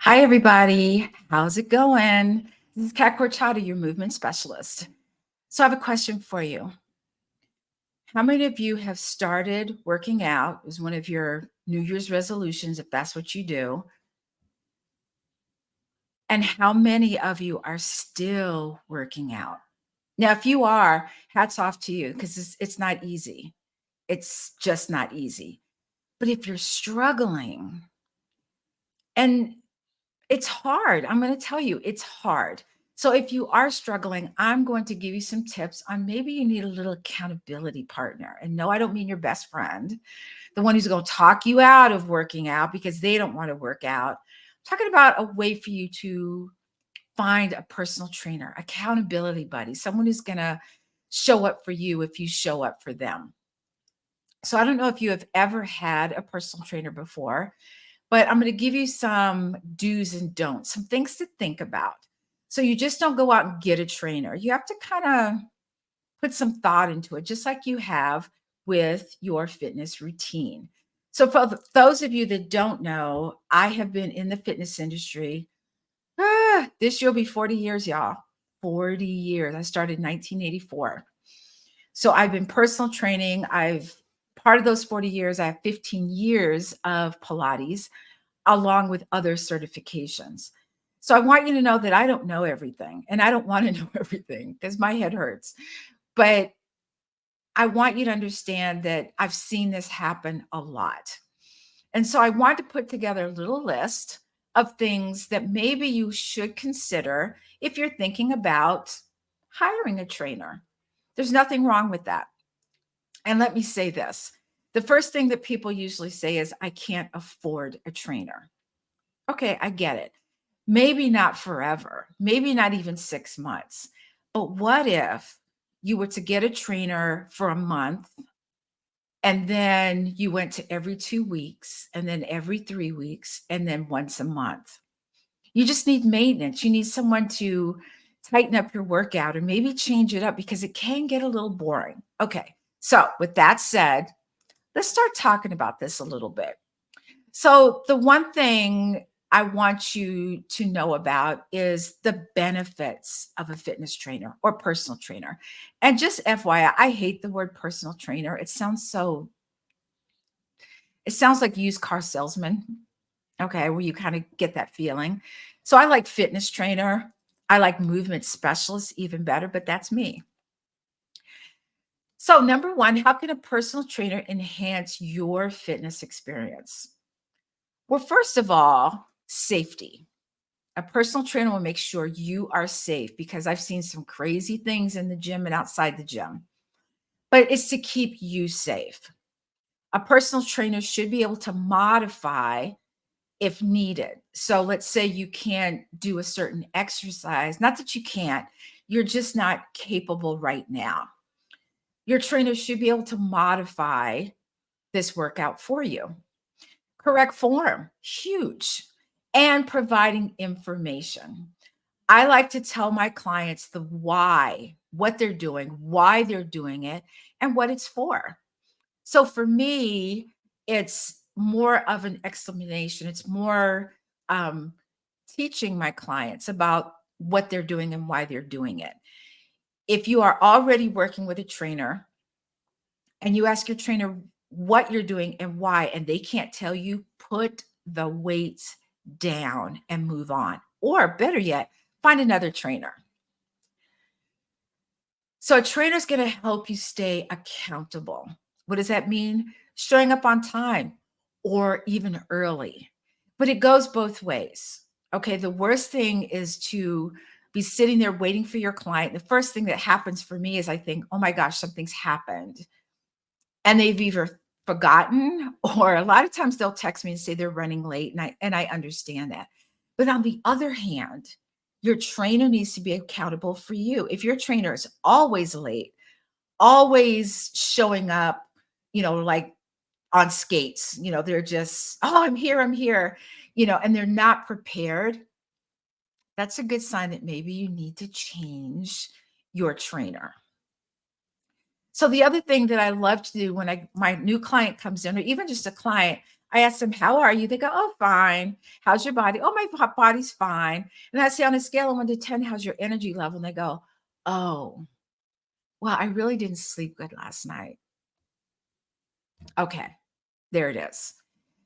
Hi, everybody. How's it going? This is Kat Corchata, your movement specialist. So, I have a question for you. How many of you have started working out as one of your New Year's resolutions, if that's what you do? And how many of you are still working out? Now, if you are, hats off to you because it's not easy. It's just not easy. But if you're struggling, and it's hard. I'm going to tell you, it's hard. So if you are struggling, I'm going to give you some tips on maybe you need a little accountability partner. And no, I don't mean your best friend, the one who's going to talk you out of working out because they don't want to work out. I'm talking about a way for you to find a personal trainer, accountability buddy, someone who's going to show up for you if you show up for them. So I don't know if you have ever had a personal trainer before, but I'm going to give you some do's and don'ts, some things to think about. So you just don't go out and get a trainer. You have to kind of put some thought into it, just like you have with your fitness routine. So for those of you that don't know, I have been in the fitness industry. This year will be 40 years, y'all. 40 years. I started in 1984. So I've been personal training. I've part of those 40 years, I have 15 years of Pilates along with other certifications. So I want you to know that I don't know everything and I don't want to know everything because my head hurts. But I want you to understand that I've seen this happen a lot. And so I want to put together a little list of things that maybe you should consider if you're thinking about hiring a trainer. There's nothing wrong with that. And let me say this, the first thing that people usually say is, I can't afford a trainer. Okay, I get it. Maybe not forever, maybe not even 6 months. But what if you were to get a trainer for a month and then you went to every 2 weeks and then every 3 weeks and then once a month? You just need maintenance. You need someone to tighten up your workout and maybe change it up because it can get a little boring. Okay, so with that said, let's start talking about this a little bit. So, the one thing I want you to know about is the benefits of a fitness trainer or personal trainer. And just FYI, I hate the word personal trainer. It sounds like used car salesman. Okay, where you kind of get that feeling. So, I like fitness trainer. I like movement specialist even better, but that's me. So, number one, how can a personal trainer enhance your fitness experience? Well, first of all, safety. A personal trainer will make sure you are safe because I've seen some crazy things in the gym and outside the gym, but it's to keep you safe. A personal trainer should be able to modify if needed. So let's say you can't do a certain exercise, not that you can't, you're just not capable right now. Your trainer should be able to modify this workout for you. Correct form, huge, and providing information. I like to tell my clients the why, what they're doing, why they're doing it, and what it's for. So for me, it's more of an explanation. It's more um, teaching my clients about what they're doing and why they're doing it. If you are already working with a trainer and you ask your trainer what you're doing and why, and they can't tell you, put the weights down and move on. Or better yet, find another trainer. So a trainer is going to help you stay accountable. What does that mean? Showing up on time or even early. But it goes both ways. Okay. The worst thing is to be sitting there waiting for your client. The first thing that happens for me is I think, oh my gosh, something's happened. And they've either forgotten or a lot of times they'll text me and say they're running late. And I understand that. But on the other hand, your trainer needs to be accountable for you. If your trainer is always late, always showing up, like on skates, they're just, oh, I'm here, and they're not prepared, that's a good sign that maybe you need to change your trainer. So the other thing that I love to do when my new client comes in, or even just a client, I ask them, "How are you?" They go, "Oh, fine." "How's your body?" "Oh, my body's fine." And I say, "On a scale of 1 to 10, how's your energy level?" And they go, "Oh, well, I really didn't sleep good last night." Okay, there it is.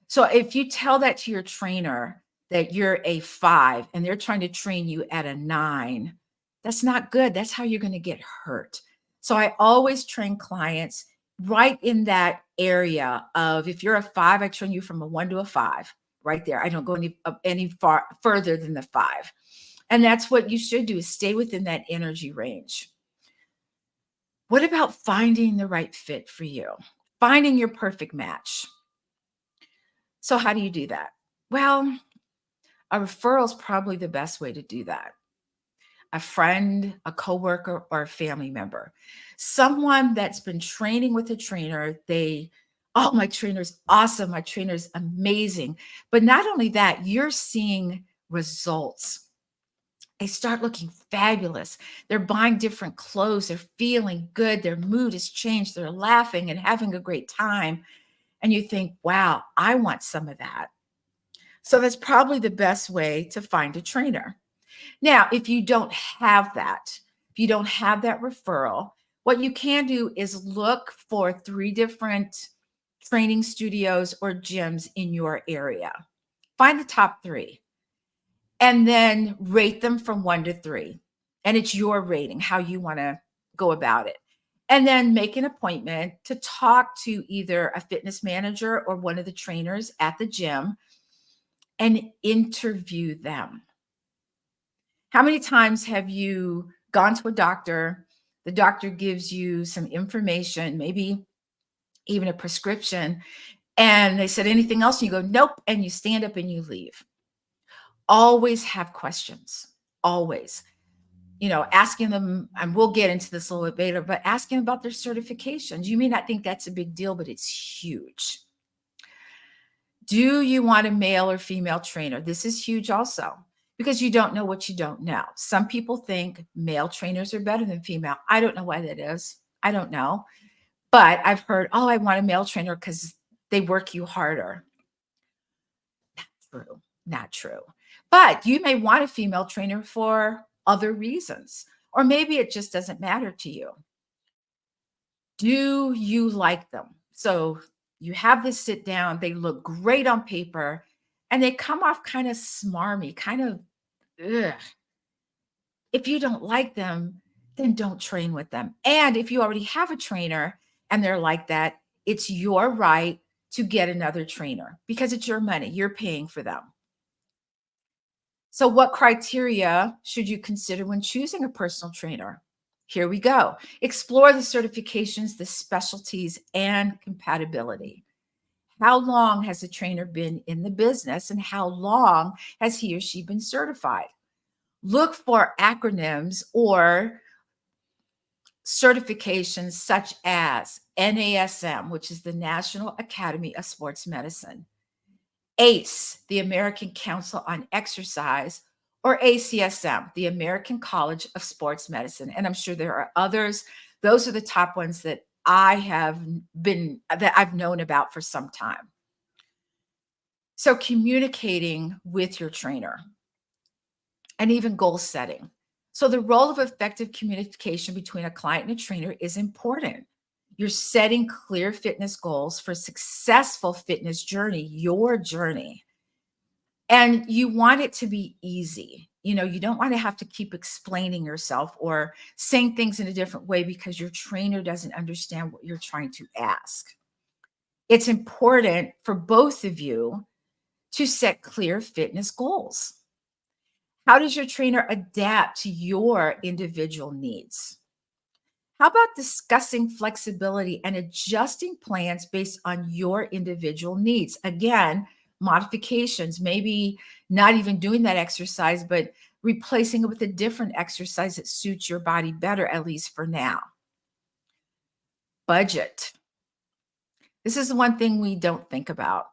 So if you tell that to your trainer that you're a 5 and they're trying to train you at a 9, that's not good. That's how you're going to get hurt. So I always train clients right in that area of if you're a 5, I train you from a 1 to a 5 right there. I don't go any far further than the 5. And that's what you should do is stay within that energy range. What about finding the right fit for you? Finding your perfect match. So how do you do that? Well, a referral is probably the best way to do that. A friend, a coworker, or a family member. Someone that's been training with a trainer, oh, my trainer's awesome. My trainer's amazing. But not only that, you're seeing results. They start looking fabulous. They're buying different clothes. They're feeling good. Their mood has changed. They're laughing and having a great time. And you think, wow, I want some of that. So that's probably the best way to find a trainer. Now, if you don't have that, if you don't have that referral, what you can do is look for 3 different training studios or gyms in your area. Find the top 3 and then rate them from 1 to 3. And it's your rating, how you wanna go about it. And then make an appointment to talk to either a fitness manager or one of the trainers at the gym and interview them. How many times have you gone to a doctor? The doctor gives you some information, maybe even a prescription, and they said, "Anything else?" And you go, "Nope." And you stand up and you leave. Always have questions. Always. Asking them, and we'll get into this a little bit later, but asking about their certifications. You may not think that's a big deal, but it's huge. Do you want a male or female trainer? This is huge also because you don't know what you don't know. Some people think male trainers are better than female. I don't know why that is. I don't know. But I've heard, oh, I want a male trainer because they work you harder. True, not true. But you may want a female trainer for other reasons, or maybe it just doesn't matter to you. Do you like them? So you have this sit down, they look great on paper, and they come off kind of smarmy, kind of, ugh. If you don't like them, then don't train with them. And if you already have a trainer and they're like that, it's your right to get another trainer because it's your money. You're paying for them. So, what criteria should you consider when choosing a personal trainer? Here we go. Explore the certifications, the specialties, and compatibility. How long has the trainer been in the business and how long has he or she been certified? Look for acronyms or certifications such as NASM, which is the National Academy of Sports Medicine, ACE, the American Council on Exercise, or ACSM, the American College of Sports Medicine. And I'm sure there are others. Those are the top ones that I've known about for some time. So communicating with your trainer and even goal setting. So the role of effective communication between a client and a trainer is important. You're setting clear fitness goals for successful fitness journey, your journey. And you want it to be easy. You don't want to have to keep explaining yourself or saying things in a different way because your trainer doesn't understand what you're trying to ask. It's important for both of you to set clear fitness goals. How does your trainer adapt to your individual needs? How about discussing flexibility and adjusting plans based on your individual needs? Again, modifications, maybe not even doing that exercise, but replacing it with a different exercise that suits your body better, at least for now. Budget. This is the one thing we don't think about.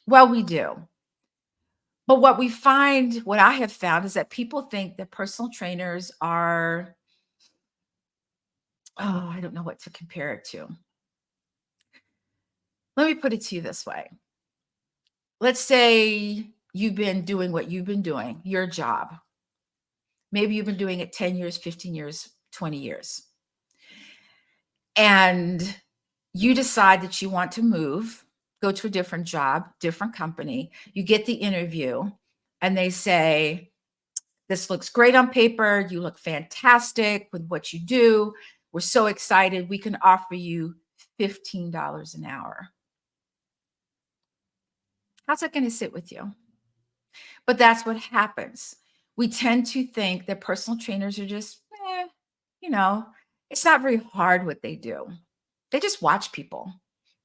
Well, we do. But what I have found is that people think that personal trainers are, oh, I don't know what to compare it to. Let me put it to you this way. Let's say you've been doing what you've been doing, your job. Maybe you've been doing it 10 years, 15 years, 20 years. And you decide that you want to move, go to a different job, different company. You get the interview, and they say, "This looks great on paper. You look fantastic with what you do. We're so excited. We can offer you $15 an hour." How's that going to sit with you? But that's what happens. We tend to think that personal trainers are just, you know, it's not very hard what they do. They just watch people,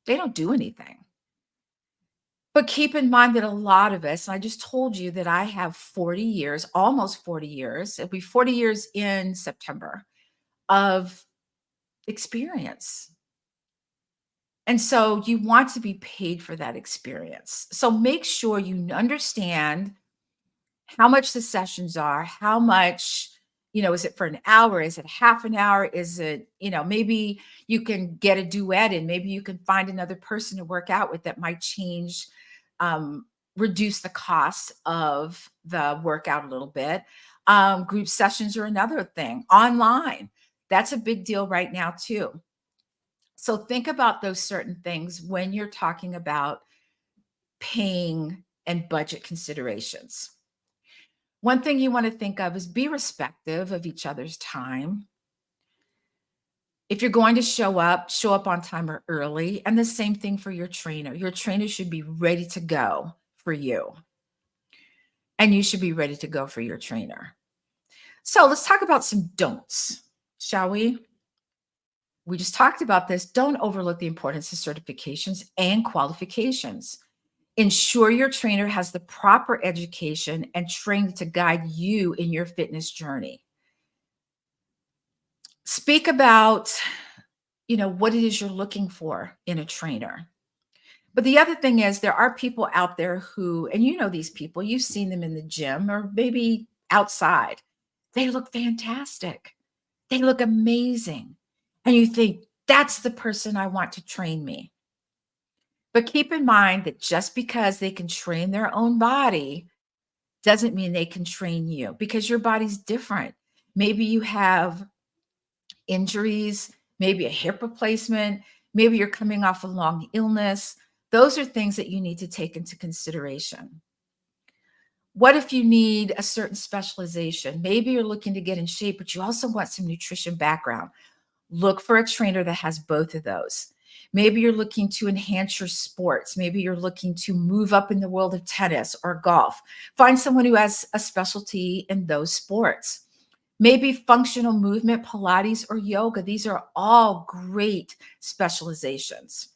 they don't do anything. But keep in mind that a lot of us, and I just told you that I have 40 years, almost 40 years, it'll be 40 years in September of experience. And so you want to be paid for that experience. So make sure you understand how much the sessions are, how much, is it for an hour? Is it half an hour? Is it, maybe you can get a duet and maybe you can find another person to work out with that might change, um, reduce the cost of the workout a little bit. Group sessions are another thing. Online, that's a big deal right now, too. So think about those certain things when you're talking about paying and budget considerations. One thing you want to think of is be respectful of each other's time. If you're going to show up on time or early. And the same thing for your trainer. Your trainer should be ready to go for you, and you should be ready to go for your trainer. So let's talk about some don'ts, shall we? We just talked about this. Don't overlook the importance of certifications and qualifications. Ensure your trainer has the proper education and training to guide you in your fitness journey. Speak about, what it is you're looking for in a trainer. But the other thing is there are people out there who, and you know these people, you've seen them in the gym or maybe outside. They look fantastic. They look amazing. And you think, that's the person I want to train me. But keep in mind that just because they can train their own body doesn't mean they can train you because your body's different. Maybe you have injuries, maybe a hip replacement, maybe you're coming off a long illness. Those are things that you need to take into consideration. What if you need a certain specialization? Maybe you're looking to get in shape, but you also want some nutrition background. Look for a trainer that has both of those. Maybe you're looking to enhance your sports. Maybe you're looking to move up in the world of tennis or golf. Find someone who has a specialty in those sports. Maybe functional movement, Pilates, or yoga. These are all great specializations.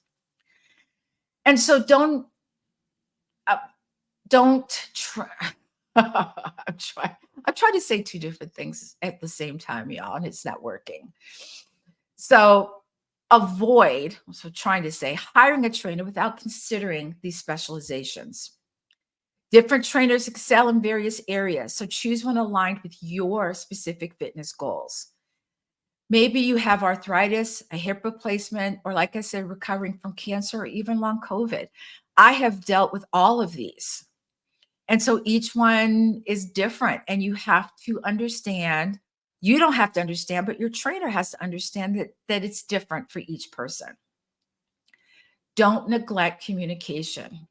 And so uh, don't try. I'm trying to say two different things at the same time, y'all, and it's not working. So trying to say hiring a trainer without considering these specializations. Different trainers excel in various areas, so choose one aligned with your specific fitness goals. Maybe you have arthritis, a hip replacement, or like I said, recovering from cancer or even long COVID. I have dealt with all of these. And so each one is different, and you have to understand. You don't have to understand, but your trainer has to understand that it's different for each person. Don't neglect communication.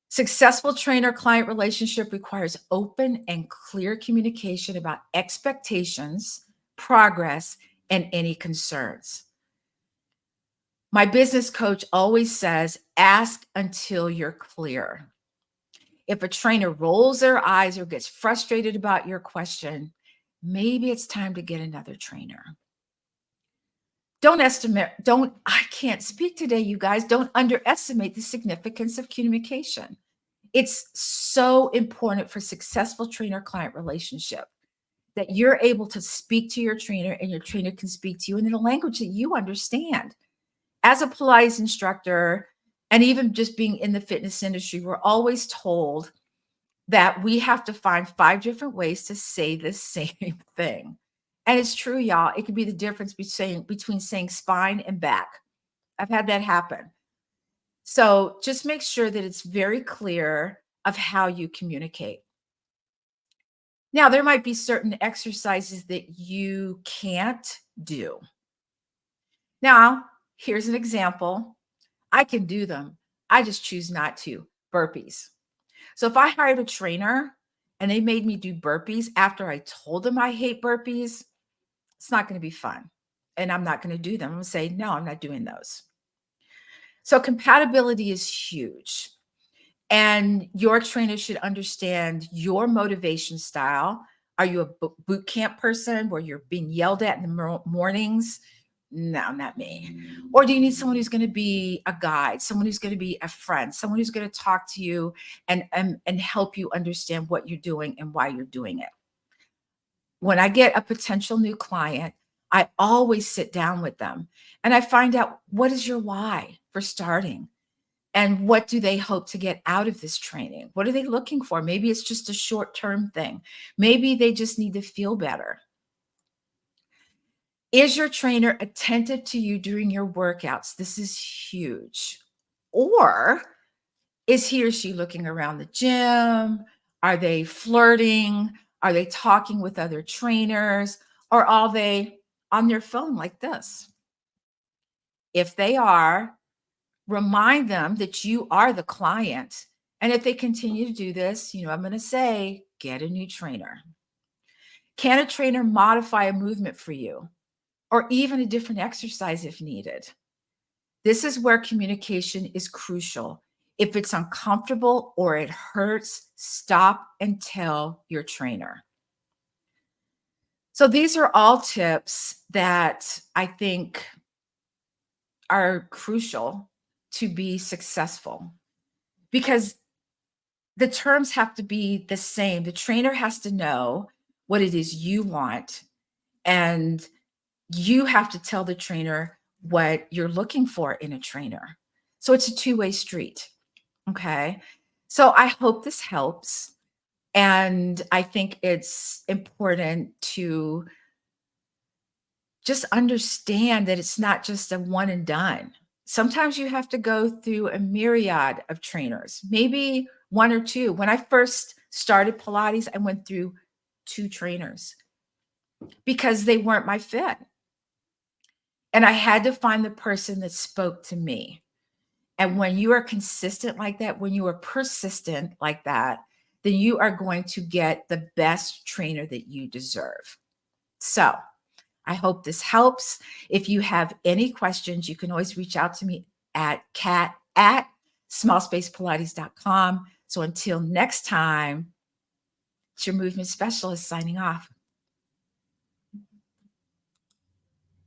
Successful trainer-client relationship requires open and clear communication about expectations, progress, and any concerns. My business coach always says, ask until you're clear. If a trainer rolls their eyes or gets frustrated about your question, maybe it's time to get another trainer. I can't speak today, you guys. Don't underestimate the significance of communication. It's so important for successful trainer-client relationship that you're able to speak to your trainer and your trainer can speak to you in a language that you understand. As a Pilates instructor, and even just being in the fitness industry, we're always told that we have to find 5 different ways to say the same thing. And it's true, y'all. It could be the difference between saying spine and back. I've had that happen. So just make sure that it's very clear of how you communicate. Now, there might be certain exercises that you can't do. Now, here's an example. I can do them. I just choose not to. Burpees. So if I hired a trainer and they made me do burpees after I told them I hate burpees, it's not going to be fun. And I'm not going to do them. I'm going to say, no, I'm not doing those. So compatibility is huge. And your trainer should understand your motivation style. Are you a boot camp person where you're being yelled at in the mornings? No, not me. Or do you need someone who's going to be a guide, someone who's going to be a friend, someone who's going to talk to you and help you understand what you're doing and why you're doing it? When I get a potential new client, I always sit down with them and I find out, what is your why for starting? And what do they hope to get out of this training? What are they looking for? Maybe it's just a short-term thing. Maybe they just need to feel better. Is your trainer attentive to you during your workouts? This is huge. Or is he or she looking around the gym? Are they flirting? Are they talking with other trainers? Or are they on their phone like this? If they are, remind them that you are the client. And if they continue to do this, I'm going to say, get a new trainer. Can a trainer modify a movement for you or even a different exercise if needed? This is where communication is crucial. If it's uncomfortable or it hurts, stop and tell your trainer. So these are all tips that I think are crucial to be successful, because the terms have to be the same. The trainer has to know what it is you want, and you have to tell the trainer what you're looking for in a trainer. So it's a two-way street. Okay. So I hope this helps. And I think it's important to just understand that it's not just a one and done. Sometimes you have to go through a myriad of trainers, maybe one or two. When I first started Pilates, I went through two trainers because they weren't my fit. And I had to find the person that spoke to me. And when you are consistent like that, when you are persistent like that, then you are going to get the best trainer that you deserve. So I hope this helps. If you have any questions, you can always reach out to me at kat@smallspacepilates.com. So until next time, it's your movement specialist signing off.